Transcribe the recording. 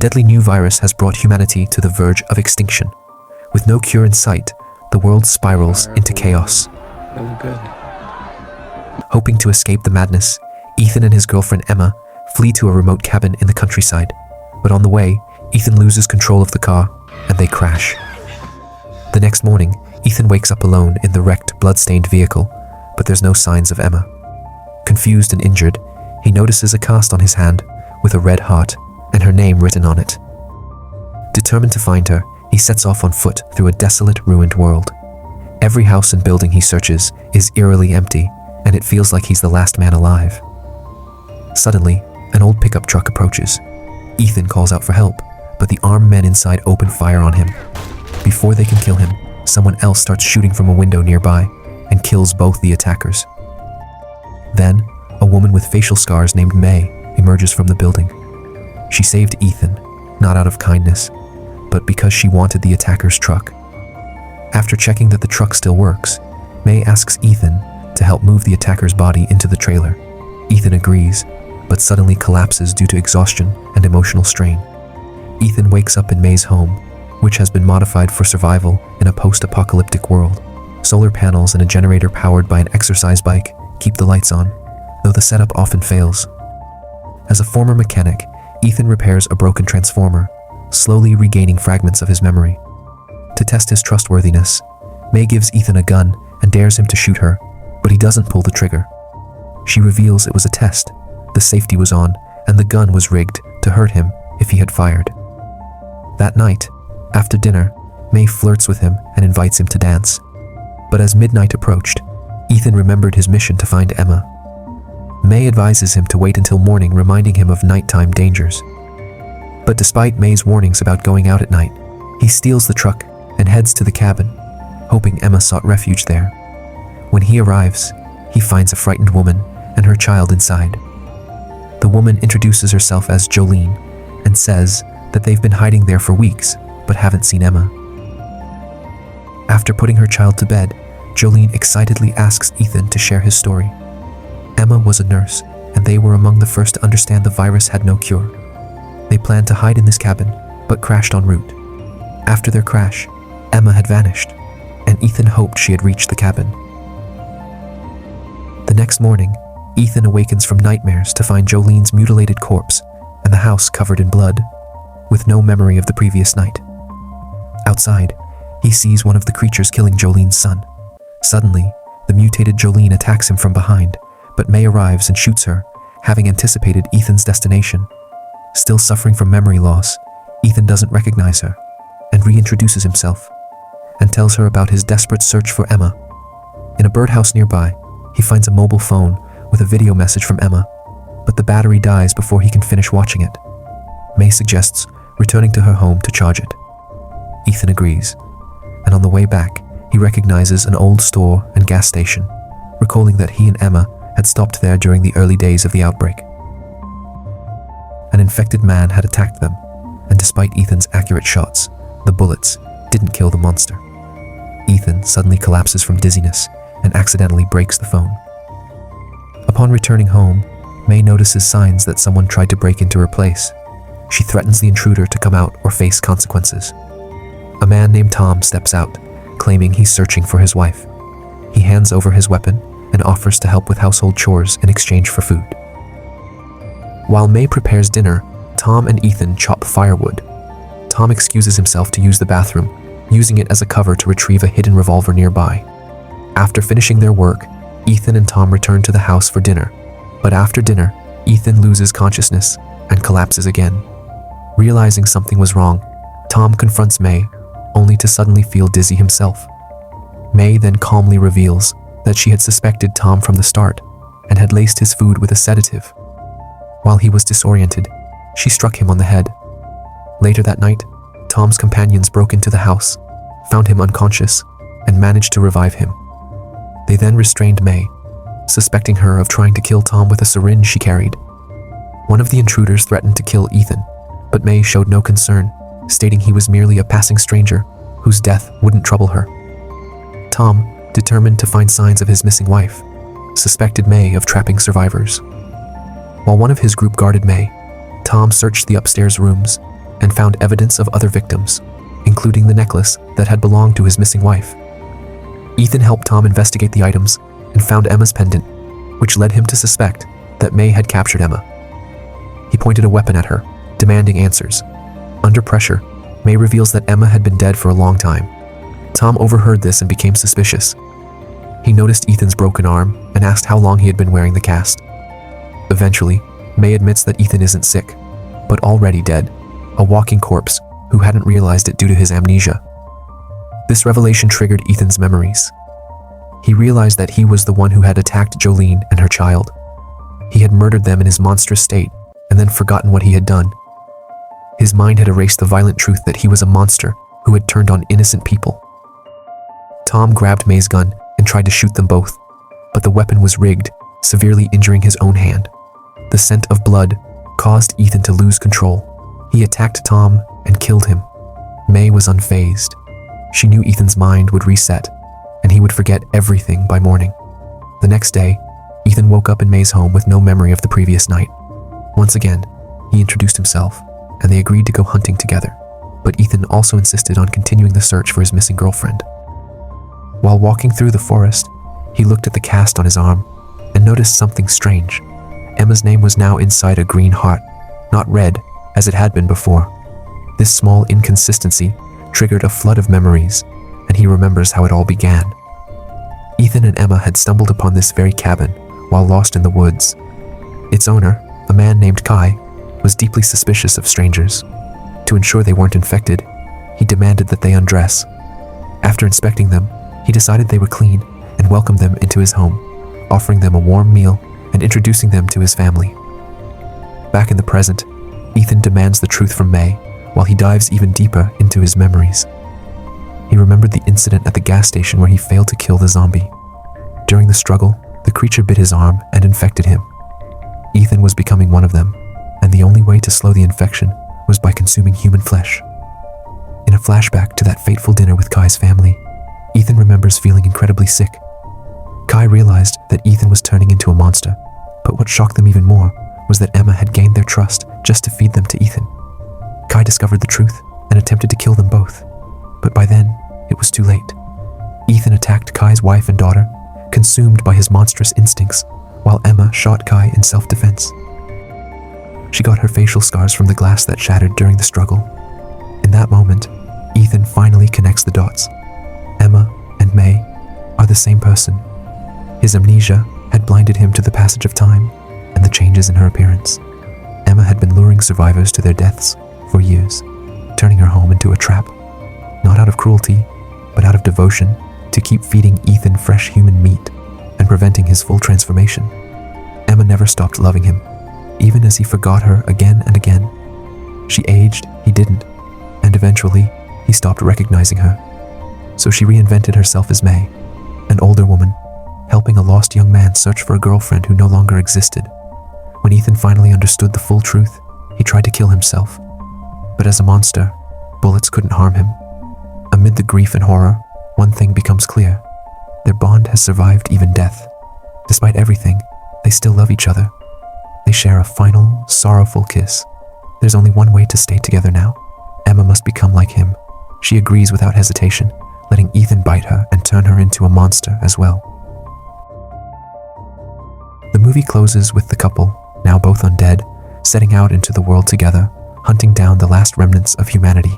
deadly new virus has brought humanity to the verge of extinction. With no cure in sight, the world spirals into chaos. Really good. Hoping to escape the madness, Ethan and his girlfriend Emma flee to a remote cabin in the countryside. But on the way, Ethan loses control of the car and they crash. The next morning, Ethan wakes up alone in the wrecked, blood-stained vehicle, but there's no signs of Emma. Confused and injured, he notices a cast on his hand with a red heart and her name written on it. Determined to find her, he sets off on foot through a desolate, ruined world. Every house and building he searches is eerily empty, and it feels like he's the last man alive. Suddenly, an old pickup truck approaches. Ethan calls out for help, but the armed men inside open fire on him. Before they can kill him, someone else starts shooting from a window nearby and kills both the attackers. Then, a woman with facial scars named May emerges from the building. She saved Ethan, not out of kindness, but because she wanted the attacker's truck. After checking that the truck still works, May asks Ethan to help move the attacker's body into the trailer. Ethan agrees, but suddenly collapses due to exhaustion and emotional strain. Ethan wakes up in May's home, which has been modified for survival in a post-apocalyptic world. Solar panels and a generator powered by an exercise bike keep the lights on, though the setup often fails. As a former mechanic, Ethan repairs a broken transformer, slowly regaining fragments of his memory. To test his trustworthiness, May gives Ethan a gun and dares him to shoot her, but he doesn't pull the trigger. She reveals it was a test, the safety was on, and the gun was rigged to hurt him if he had fired. That night, after dinner, May flirts with him and invites him to dance. But as midnight approached, Ethan remembered his mission to find Emma. May advises him to wait until morning, reminding him of nighttime dangers. But despite May's warnings about going out at night, he steals the truck and heads to the cabin, hoping Emma sought refuge there. When he arrives, he finds a frightened woman and her child inside. The woman introduces herself as Jolene and says that they've been hiding there for weeks but haven't seen Emma. After putting her child to bed, Jolene excitedly asks Ethan to share his story. Emma was a nurse, and they were among the first to understand the virus had no cure. They planned to hide in this cabin, but crashed en route. After their crash, Emma had vanished, and Ethan hoped she had reached the cabin. The next morning, Ethan awakens from nightmares to find Jolene's mutilated corpse and the house covered in blood, with no memory of the previous night. Outside, he sees one of the creatures killing Jolene's son. Suddenly, the mutated Jolene attacks him from behind, but May arrives and shoots her, having anticipated Ethan's destination. Still suffering from memory loss, Ethan doesn't recognize her and reintroduces himself and tells her about his desperate search for Emma. In a birdhouse nearby, he finds a mobile phone with a video message from Emma, but the battery dies before he can finish watching it. May suggests returning to her home to charge it. Ethan agrees, and on the way back, he recognizes an old store and gas station, recalling that he and Emma had stopped there during the early days of the outbreak. An infected man had attacked them, and despite Ethan's accurate shots, the bullets didn't kill the monster. Ethan suddenly collapses from dizziness and accidentally breaks the phone. Upon returning home, May notices signs that someone tried to break into her place. She threatens the intruder to come out or face consequences. A man named Tom steps out, claiming he's searching for his wife. He hands over his weapon and offers to help with household chores in exchange for food. While May prepares dinner, Tom and Ethan chop firewood. Tom excuses himself to use the bathroom, using it as a cover to retrieve a hidden revolver nearby. After finishing their work, Ethan and Tom return to the house for dinner. But after dinner, Ethan loses consciousness and collapses again. Realizing something was wrong, Tom confronts May, only to suddenly feel dizzy himself. May then calmly reveals that she had suspected Tom from the start and had laced his food with a sedative. While he was disoriented, she struck him on the head. Later that night, Tom's companions broke into the house, found him unconscious, and managed to revive him. They then restrained May, suspecting her of trying to kill Tom with a syringe she carried. One of the intruders threatened to kill Ethan, but May showed no concern, stating he was merely a passing stranger whose death wouldn't trouble her. Tom, determined to find signs of his missing wife, suspected May of trapping survivors. While one of his group guarded May, Tom searched the upstairs rooms and found evidence of other victims, including the necklace that had belonged to his missing wife. Ethan helped Tom investigate the items and found Emma's pendant, which led him to suspect that May had captured Emma. He pointed a weapon at her, demanding answers. Under pressure, May reveals that Emma had been dead for a long time. Tom overheard this and became suspicious. He noticed Ethan's broken arm and asked how long he had been wearing the cast. Eventually, May admits that Ethan isn't sick, but already dead, a walking corpse who hadn't realized it due to his amnesia. This revelation triggered Ethan's memories. He realized that he was the one who had attacked Jolene and her child. He had murdered them in his monstrous state and then forgotten what he had done. His mind had erased the violent truth that he was a monster who had turned on innocent people. Tom grabbed May's gun and tried to shoot them both, but the weapon was rigged, severely injuring his own hand. The scent of blood caused Ethan to lose control. He attacked Tom and killed him. May was unfazed. She knew Ethan's mind would reset, and he would forget everything by morning. The next day, Ethan woke up in May's home with no memory of the previous night. Once again, he introduced himself, and they agreed to go hunting together, but Ethan also insisted on continuing the search for his missing girlfriend. While walking through the forest, he looked at the cast on his arm and noticed something strange. Emma's name was now inside a green heart, not red as it had been before. This small inconsistency triggered a flood of memories, and he remembers how it all began. Ethan and Emma had stumbled upon this very cabin while lost in the woods. Its owner, a man named Kai, was deeply suspicious of strangers. To ensure they weren't infected, he demanded that they undress. After inspecting them, he decided they were clean and welcomed them into his home, offering them a warm meal and introducing them to his family. Back in the present, Ethan demands the truth from May while he dives even deeper into his memories. He remembered the incident at the gas station where he failed to kill the zombie. During the struggle, the creature bit his arm and infected him. Ethan was becoming one of them, and the only way to slow the infection was by consuming human flesh. In a flashback to that fateful dinner with Kai's family, Ethan remembers feeling incredibly sick. Kai realized that Ethan was turning into a monster, but what shocked them even more was that Emma had gained their trust just to feed them to Ethan. Kai discovered the truth and attempted to kill them both, but by then, it was too late. Ethan attacked Kai's wife and daughter, consumed by his monstrous instincts, while Emma shot Kai in self-defense. She got her facial scars from the glass that shattered during the struggle. In that moment, Ethan finally connects the dots. Emma and May are the same person. His amnesia had blinded him to the passage of time and the changes in her appearance. Emma had been luring survivors to their deaths for years, turning her home into a trap, not out of cruelty, but out of devotion to keep feeding Ethan fresh human meat and preventing his full transformation. Emma never stopped loving him, even as he forgot her again and again. She aged, he didn't, and eventually he stopped recognizing her. So she reinvented herself as May, an older woman, helping a lost young man search for a girlfriend who no longer existed. When Ethan finally understood the full truth, he tried to kill himself. But as a monster, bullets couldn't harm him. Amid the grief and horror, one thing becomes clear. Their bond has survived even death. Despite everything, they still love each other. They share a final, sorrowful kiss. There's only one way to stay together now. Emma must become like him. She agrees without hesitation, letting Ethan bite her and turn her into a monster as well. The movie closes with the couple, now both undead, setting out into the world together, hunting down the last remnants of humanity.